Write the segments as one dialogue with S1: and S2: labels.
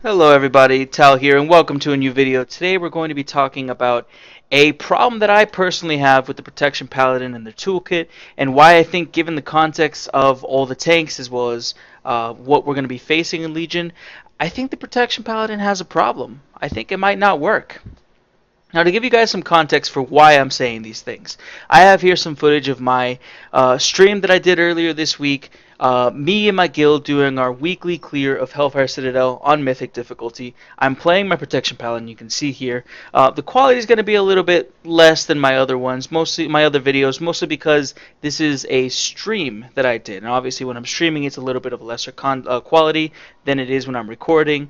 S1: Hello everybody, Tal here and welcome to a new video. Today we're going to be talking about a problem that I personally have with the Protection Paladin and their toolkit, and why I think, given the context of all the tanks as well as what we're going to be facing in Legion, I think the Protection Paladin has a problem. I think it might not work. Now, to give you guys some context for why I'm saying these things, I have here some footage of my stream that I did earlier this week. Me and my guild doing our weekly clear of Hellfire Citadel on Mythic difficulty. I'm playing my Protection Paladin, you can see here. The quality is going to be a little bit less than my other ones, mostly my other videos, mostly because this is a stream that I did. And obviously when I'm streaming, it's a little bit of a lesser quality than it is when I'm recording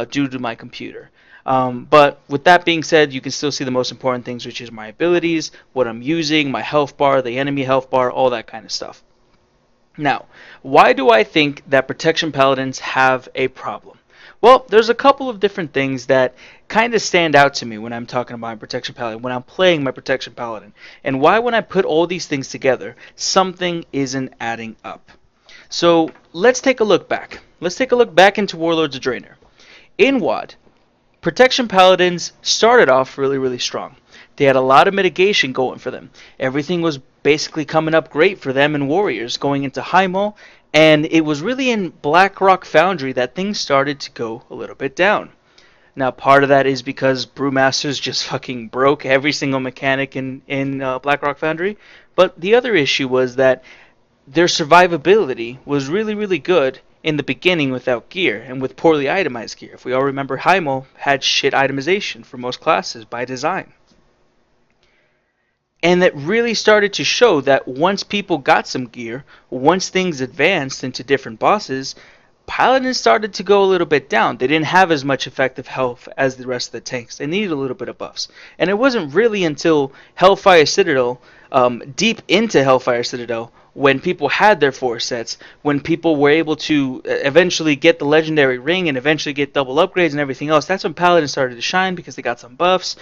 S1: due to my computer. But with that being said, you can still see the most important things, which is my abilities, what I'm using, my health bar, the enemy health bar, all that kind of stuff. Now, why do I think that Protection Paladins have a problem? Well, there's a couple of different things that kind of stand out to me when I'm talking about my Protection Paladin, when I'm playing my Protection Paladin, and why when I put all these things together, something isn't adding up. So let's take a look back. Let's take a look back into Warlords of Draenor. In WoD, Protection Paladins started off really strong. They had a lot of mitigation going for them. Everything was basically coming up great for them and Warriors going into Hymal, and it was really in Blackrock Foundry that things started to go a little bit down. Now, part of that is because Brewmasters just fucking broke every single mechanic in Blackrock Foundry, but the other issue was that their survivability was really good in the beginning without gear and with poorly itemized gear. If we all remember, Hymal had shit itemization for most classes by design. And that really started to show that once people got some gear, once things advanced into different bosses, Paladins started to go a little bit down. They didn't have as much effective health as the rest of the tanks. They needed a little bit of buffs. And it wasn't really until Hellfire Citadel, deep into Hellfire Citadel, when people had their 4 sets, when people were able to eventually get the legendary ring and eventually get double upgrades and everything else, that's when Paladins started to shine because they got some buffs.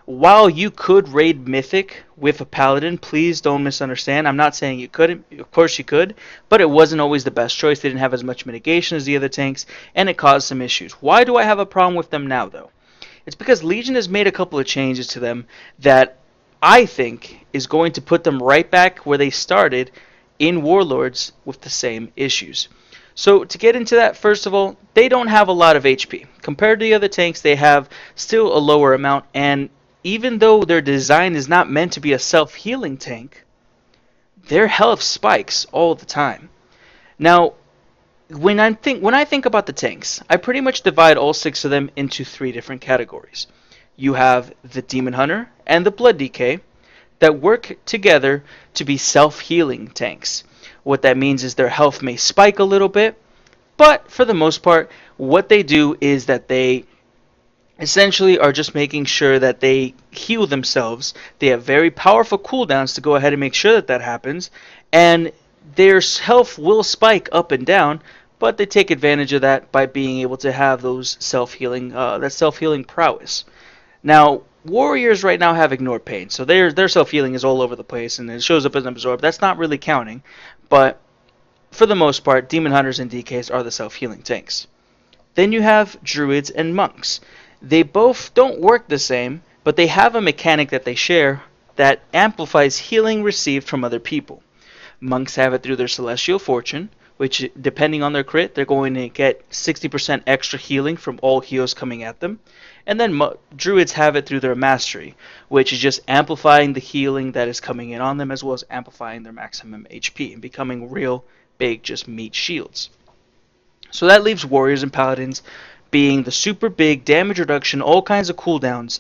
S1: While you could raid Mythic with a Paladin, please don't misunderstand. I'm not saying you couldn't. Of course you could, but it wasn't always the best choice. They didn't have as much mitigation as the other tanks, and it caused some issues. Why do I have a problem with them now, though? It's because Legion has made a couple of changes to them that I think is going to put them right back where they started in Warlords with the same issues. So to get into that, first of all, they don't have a lot of HP. Compared to the other tanks, they have still a lower amount, and even though their design is not meant to be a self-healing tank, their health spikes all the time. Now, when I think about the tanks, I pretty much divide all 6 of them into 3 different categories. You have the Demon Hunter and the Blood DK that work together to be self-healing tanks. What that means is their health may spike a little bit, but for the most part, what they do is that they essentially are just making sure that they heal themselves. They have very powerful cooldowns to go ahead and make sure that that happens, and their health will spike up and down, but they take advantage of that by being able to have those that self-healing prowess. Now, Warriors right now have Ignore Pain, so their self-healing is all over the place, and it shows up as an Absorb. That's not really counting, but for the most part, Demon Hunters and DKs are the self-healing tanks. Then you have Druids and Monks. They both don't work the same, but they have a mechanic that they share that amplifies healing received from other people. Monks have it through their Celestial Fortune, which, depending on their crit, they're going to get 60% extra healing from all heals coming at them. And then Druids have it through their Mastery, which is just amplifying the healing that is coming in on them, as well as amplifying their maximum HP and becoming real big, just meat shields. So that leaves Warriors and Paladins being the super big damage reduction, all kinds of cooldowns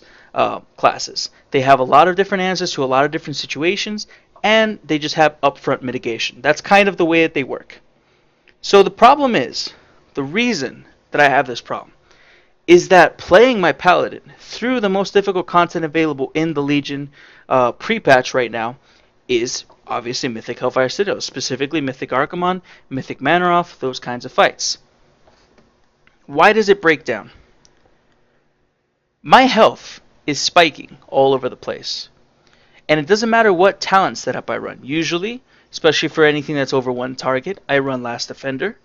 S1: classes. They have a lot of different answers to a lot of different situations, and they just have upfront mitigation. That's kind of the way that they work. So the problem is, the reason that I have this problem, is that playing my Paladin through the most difficult content available in the Legion pre-patch right now is obviously Mythic Hellfire Citadel, specifically Mythic Archimonde, Mythic Manaroth, those kinds of fights. Why does it break down? My health is spiking all over the place. And it doesn't matter what talent setup I run. Usually, especially for anything that's over 1 target, I run Last Defender.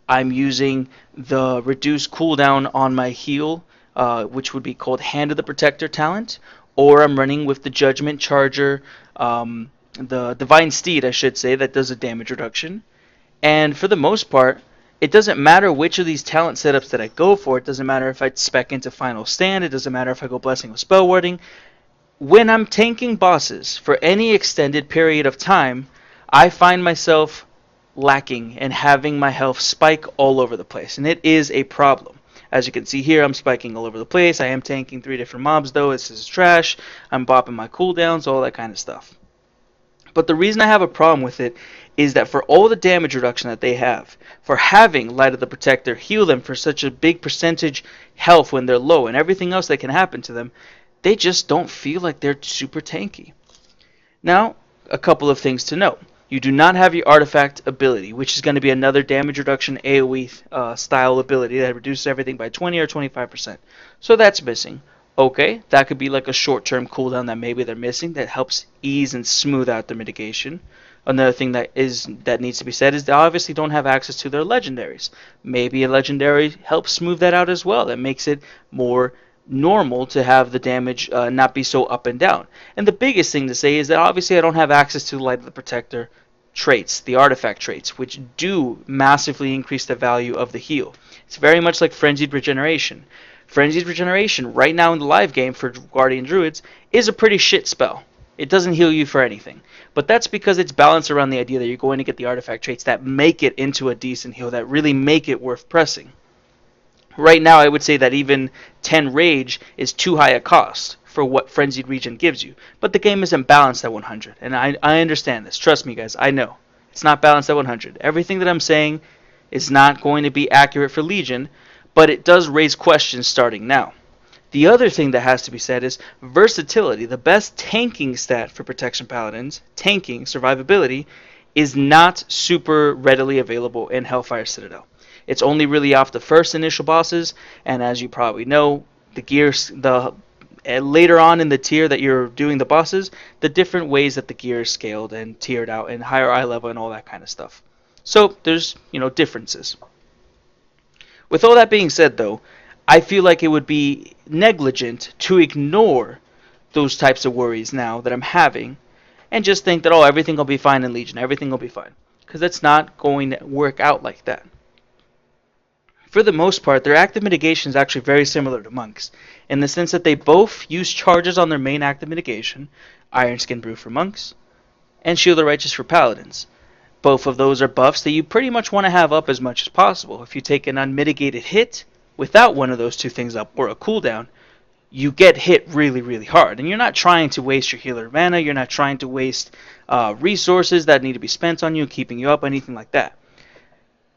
S1: I'm using the reduced cooldown on my heal, which would be called Hand of the Protector talent, or I'm running with the Judgment Charger, the Divine Steed, I should say, that does a damage reduction. And for the most part, it doesn't matter which of these talent setups that I go for. It doesn't matter if I spec into Final Stand. It doesn't matter if I go Blessing with Spell Warding. When I'm tanking bosses for any extended period of time, I find myself lacking and having my health spike all over the place. And it is a problem. As you can see here, I'm spiking all over the place. I am tanking 3 different mobs though. This is trash. I'm bopping my cooldowns, all that kind of stuff. But the reason I have a problem with it is that for all the damage reduction that they have, for having Light of the Protector heal them for such a big percentage health when they're low and everything else that can happen to them, they just don't feel like they're super tanky. Now, a couple of things to note. You do not have your artifact ability, which is going to be another damage reduction AoE style ability that reduces everything by 20 or 25%. So that's missing. Okay, that could be like a short-term cooldown that maybe they're missing that helps ease and smooth out the mitigation. Another thing that needs to be said is they obviously don't have access to their legendaries. Maybe a legendary helps smooth that out as well. That makes it more normal to have the damage not be so up and down. And the biggest thing to say is that obviously I don't have access to the Light of the Protector traits, the artifact traits, which do massively increase the value of the heal. It's very much like Frenzied Regeneration. Frenzied Regeneration, right now in the live game for Guardian Druids, is a pretty shit spell. It doesn't heal you for anything. But that's because it's balanced around the idea that you're going to get the artifact traits that make it into a decent heal, that really make it worth pressing. Right now, I would say that even 10 Rage is too high a cost for what Frenzied Regen gives you. But the game isn't balanced at 100, and I understand this. Trust me, guys, I know. It's not balanced at 100. Everything that I'm saying is not going to be accurate for Legion, but it does raise questions starting now. The other thing that has to be said is versatility. The best tanking stat for Protection Paladins, tanking, survivability, is not super readily available in Hellfire Citadel. It's only really off the first initial bosses, and as you probably know, later on in the tier that you're doing the bosses, the different ways that the gear is scaled and tiered out and higher eye level and all that kind of stuff. So there's, differences. With all that being said, though, I feel like it would be negligent to ignore those types of worries now that I'm having and just think that, everything will be fine in Legion, everything will be fine. Because that's not going to work out like that. For the most part, their active mitigation is actually very similar to Monks, in the sense that they both use charges on their main active mitigation, Iron Skin Brew for Monks, and Shield the Righteous for Paladins. Both of those are buffs that you pretty much want to have up as much as possible. If you take an unmitigated hit without one of those two things up, or a cooldown, you get hit really, really hard. And you're not trying to waste your healer mana, you're not trying to waste resources that need to be spent on you, keeping you up, anything like that.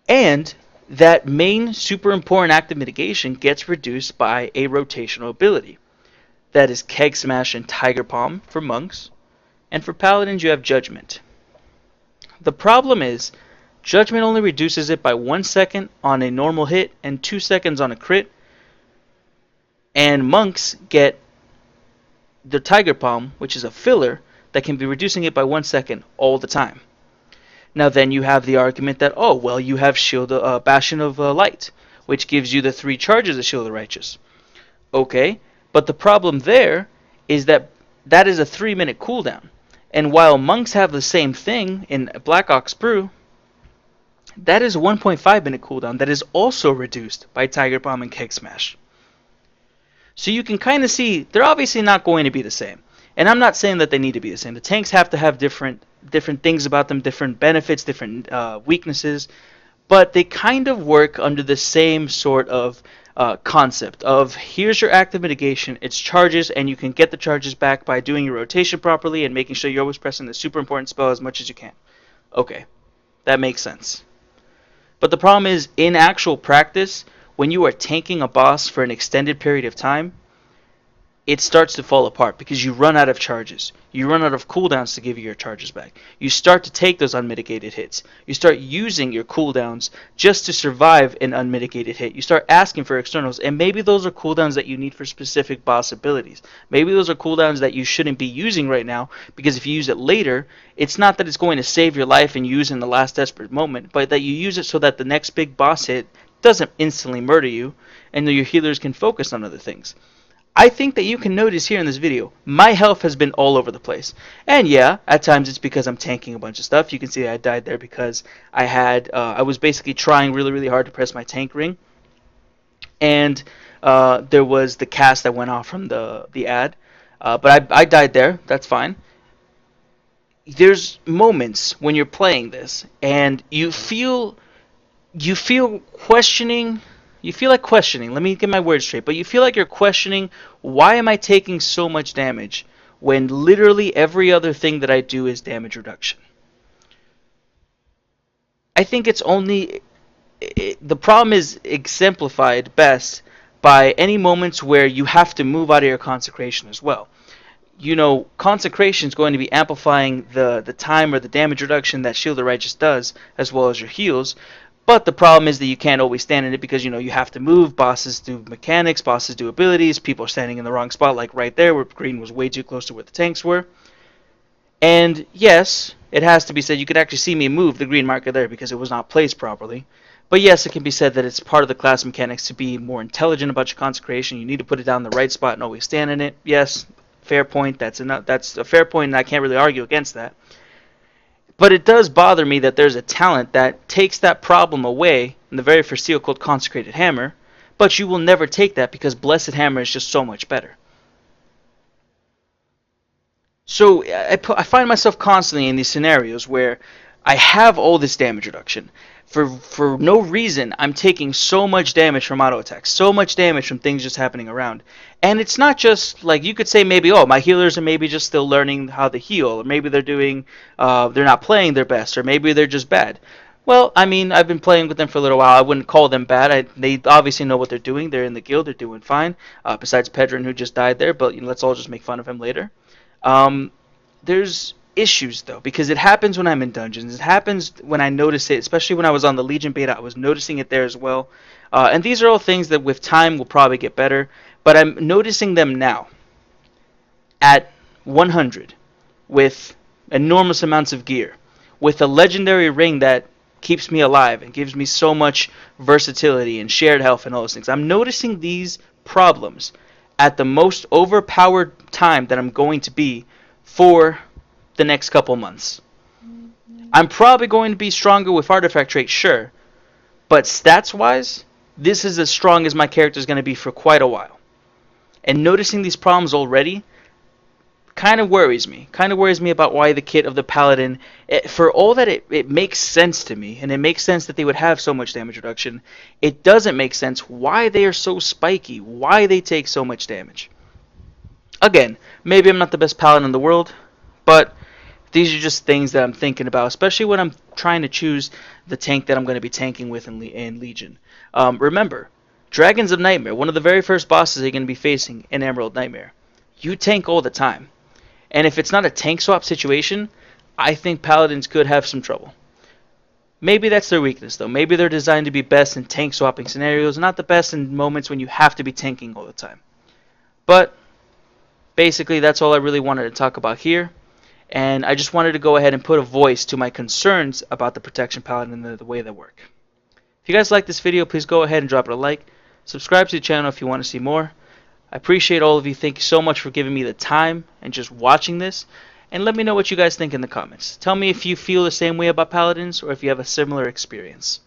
S1: And that main super important active mitigation gets reduced by a rotational ability. That is Keg Smash and Tiger Palm for Monks. And for Paladins, you have Judgment. The problem is, Judgment only reduces it by 1 second on a normal hit and 2 seconds on a crit. And Monks get the Tiger Palm, which is a filler, that can be reducing it by 1 second all the time. Now then you have the argument that, you have Bastion of Light, which gives you the 3 charges of Shield of the Righteous. Okay, but the problem there is that is a 3-minute cooldown. And while Monks have the same thing in Black Ox Brew, that is a 1.5 minute cooldown that is also reduced by Tiger Palm and Keg Smash. So you can kind of see they're obviously not going to be the same. And I'm not saying that they need to be the same. The tanks have to have different things about them, different benefits, different weaknesses, but they kind of work under the same sort of concept of here's your active mitigation, it's charges, and you can get the charges back by doing your rotation properly and making sure you're always pressing the super important spell as much as you can. Okay, that makes sense. But the problem is, in actual practice, when you are tanking a boss for an extended period of time, it starts to fall apart because you run out of charges. You run out of cooldowns to give you your charges back. You start to take those unmitigated hits. You start using your cooldowns just to survive an unmitigated hit. You start asking for externals, and maybe those are cooldowns that you need for specific boss abilities. Maybe those are cooldowns that you shouldn't be using right now, because if you use it later, it's not that it's going to save your life and use in the last desperate moment, but that you use it so that the next big boss hit doesn't instantly murder you, and your healers can focus on other things. I think that you can notice here in this video, my health has been all over the place. And yeah, at times it's because I'm tanking a bunch of stuff. You can see I died there because I was basically trying really, really hard to press my tank ring. And there was the cast that went off from the ad. But I died there. That's fine. There's moments when you're playing this and you feel questioning. You feel like questioning. Let me get my words straight. But you feel like you're questioning, why am I taking so much damage when literally every other thing that I do is damage reduction? I think the problem is exemplified best by any moments where you have to move out of your consecration as well. You know, consecration is going to be amplifying the time or the damage reduction that Shield of the Righteous does, as well as your heals. But the problem is that you can't always stand in it because, you have to move. Bosses do mechanics, bosses do abilities. People are standing in the wrong spot, like right there where green was way too close to where the tanks were. And yes, it has to be said, you could actually see me move the green marker there because it was not placed properly. But yes, it can be said that it's part of the class mechanics to be more intelligent about your consecration. You need to put it down in the right spot and always stand in it. Yes, fair point. That's a fair point, and I can't really argue against that. But it does bother me that there's a talent that takes that problem away in the very first seal called Consecrated Hammer, but you will never take that because Blessed Hammer is just so much better. So I find myself constantly in these scenarios where I have all this damage reduction. For no reason, I'm taking so much damage from auto attacks, so much damage from things just happening around. And it's not just like, you could say maybe, oh, my healers are maybe just still learning how to heal, or maybe they're not playing their best, or maybe they're just bad. Well, I mean, I've been playing with them for a little while. I wouldn't call them bad. They obviously know what they're doing. They're in the guild. They're doing fine. Besides Pedron, who just died there, but let's all just make fun of him later. There's issues though, because it happens when I'm in dungeons. It happens when I notice it, especially when I was on the Legion beta. I was noticing it there as well. And these are all things that with time will probably get better, but I'm noticing them now at 100 with enormous amounts of gear, with a legendary ring that keeps me alive and gives me so much versatility and shared health and all those things. I'm noticing these problems at the most overpowered time that I'm going to be for the next couple months. I'm probably going to be stronger with artifact traits, sure, but stats wise, this is as strong as my character is going to be for quite a while. And noticing these problems already kind of worries me. Kind of worries me about why the kit of the Paladin, for all that it makes sense to me, and it makes sense that they would have so much damage reduction, it doesn't make sense why they are so spiky, why they take so much damage. Again, maybe I'm not the best Paladin in the world, but these are just things that I'm thinking about, especially when I'm trying to choose the tank that I'm going to be tanking with in Legion. Remember, Dragons of Nightmare, one of the very first bosses you're going to be facing in Emerald Nightmare. You tank all the time. And if it's not a tank swap situation, I think Paladins could have some trouble. Maybe that's their weakness, though. Maybe they're designed to be best in tank swapping scenarios, not the best in moments when you have to be tanking all the time. But basically, that's all I really wanted to talk about here. And I just wanted to go ahead and put a voice to my concerns about the Protection Paladin and the way they work. If you guys like this video, please go ahead and drop it a like. Subscribe to the channel if you want to see more. I appreciate all of you. Thank you so much for giving me the time and just watching this. And let me know what you guys think in the comments. Tell me if you feel the same way about Paladins or if you have a similar experience.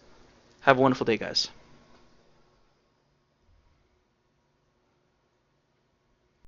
S1: Have a wonderful day, guys.